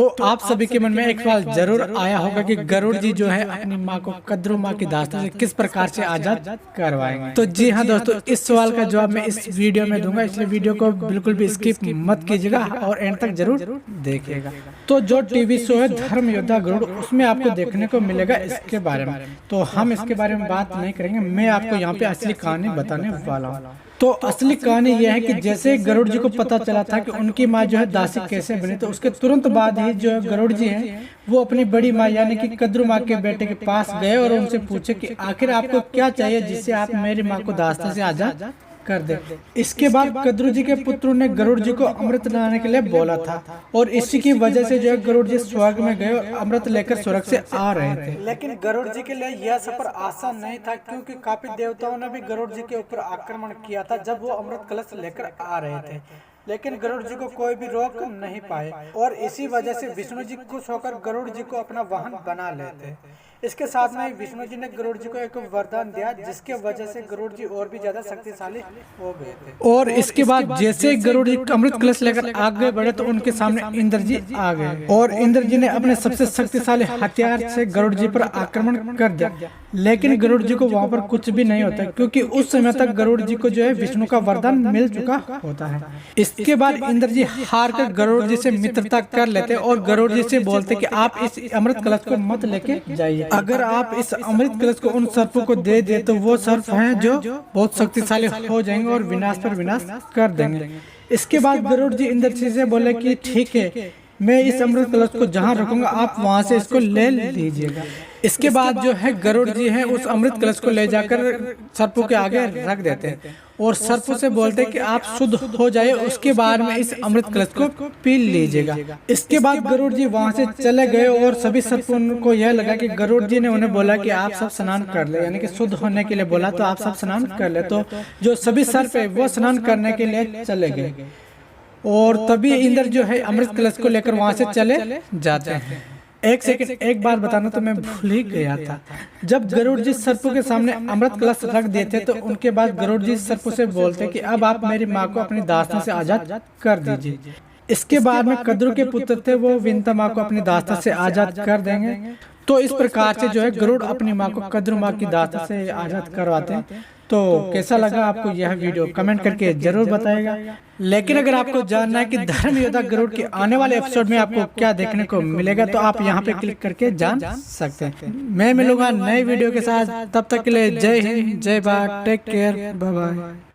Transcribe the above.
तो आप सभी के मन में एक सवाल जरूर आया होगा कि गरुड़ जी जो है अपनी माँ को कद्रू माँ की दास्तान से किस प्रकार से आजाद करवाएंगे। तो जी हाँ दोस्तों, इस सवाल का जवाब मैं इस वीडियो में दूंगा, इसलिए वीडियो को बिल्कुल भी स्किप मत कीजिएगा और एंड तक जरूर देखिएगा। तो जो टीवी शो है धर्म योद्धा गरुड़, उसमें आपको देखने को मिलेगा इसके बारे में। तो हम इसके बारे में बात नहीं करेंगे, मैं आपको यहाँ पे असली कहानी बताने वाला हूँ। तो असली कहानी यह है कि जैसे गरुड़ जी को पता चला था कि उनकी माँ जो है दासी कैसे बनी, तो उसके तुरंत बाद ही जो गरुड़ जी हैं वो अपनी बड़ी माँ यानी कि कद्रू माँ के बेटे के पास गए और उनसे पूछे कि आखिर आपको क्या चाहिए जिससे आप मेरी माँ को दास्तान से आजाद कर दे। इसके बाद कद्रू जी के पुत्रों ने गरुड़ जी को अमृत लाने के लिए बोला था और इसी की वजह से जो है गरुड़ जी स्वर्ग में गए और अमृत लेकर स्वर्ग से आ रहे थे। लेकिन गरुड़ जी के लिए यह सफर आसान नहीं था, क्योंकि काफी देवताओं ने भी गरुड़ जी के ऊपर आक्रमण किया था जब वो अमृत कलश लेकर आ रहे थे। लेकिन गरुड़ जी को कोई भी रोक नहीं पाए और इसी वजह से विष्णु जी खुश होकर गरुड़ जी को अपना वाहन बना लेते। इसके साथ में विष्णु जी ने गरुड़ जी को एक वरदान दिया, जिसके वजह से गरुड़ जी और भी ज्यादा शक्तिशाली हो गए थे। और इसके बाद जैसे गरुड़ जी अमृत कलश लेकर आगे बढ़े तो उनके सामने इंद्र जी आ गए और इंद्र जी ने अपने सबसे शक्तिशाली हथियार से गरुड़ जी पर आक्रमण कर दिया। लेकिन गरुड़ जी को वहां पर कुछ भी नहीं होता, क्योंकि उस समय तक गरुड़ जी को जो है विष्णु का वरदान मिल चुका होता है। इसके बाद इंद्र जी हार कर गरुड़ जी से मित्रता कर लेते और गरुड़ जी से बोलते कि आप इस अमृत कलश को मत लेके जाइए, अगर आप इस अमृत कलश को उन सर्पों को दे दे तो वो सर्प हैं जो बहुत शक्तिशाली हो जाएंगे और विनाश पर विनाश कर देंगे। इसके बाद गरुड़ जी इंद्र जी से बोले कि ठीक है, मैं इस अमृत कलश को जहाँ रखूंगा आप वहां से इसको ले लीजिएगा। इसके बाद जो है गरुड़ जी है उस अमृत कलश को ले जाकर सर्पों के आगे रख देते हैं और सर्पों से बोलते हैं कि आप शुद्ध हो जाए, उसके बाद में इस अमृत कलश को पी लीजिएगा। इसके बाद गरुड़ जी वहां से चले गए और सभी सर्पों को यह लगा कि गरुड़ जी ने उन्हें बोला कि आप सब स्नान कर ले, यानी कि शुद्ध होने के लिए बोला, तो आप सब स्नान कर ले। तो जो सभी सर्प है वो स्नान करने के लिए चले गए और तभी इंद्र जो है अमृत कलश को लेकर वहां से चले जाते हैं। एक सेकंड, एक बार बताना तो मैं भूल ही गया था। जब गरुड़ जी सर्पों के सामने अमृत कलश रख देते तो उनके बाद गरुड़ जी सर्पों से बोलते कि अब आप मेरी माँ को अपनी दास्तान से आजाद कर दीजिए। इसके बाद में कद्रू के पुत्र थे वो विंता माँ को अपनी दास्तान से आजाद कर देंगे। तो इस प्रकार से जो है गरुड़ अपनी माँ को कद्रू माँ की दास्तान से आजाद करवाते हैं। तो कैसा लगा आपको यह वीडियो कमेंट करके जरूर बताएगा। लेकिन अगर आपको जानना है कि धर्म योद्धा गरुड़ के आने वाले एपिसोड में आपको क्या देखने को मिलेगा तो आप यहाँ पे क्लिक करके जान सकते हैं। मैं मिलूंगा नए वीडियो के साथ, तब तक के लिए जय हिंद, जय Bharat, take care, bye bye.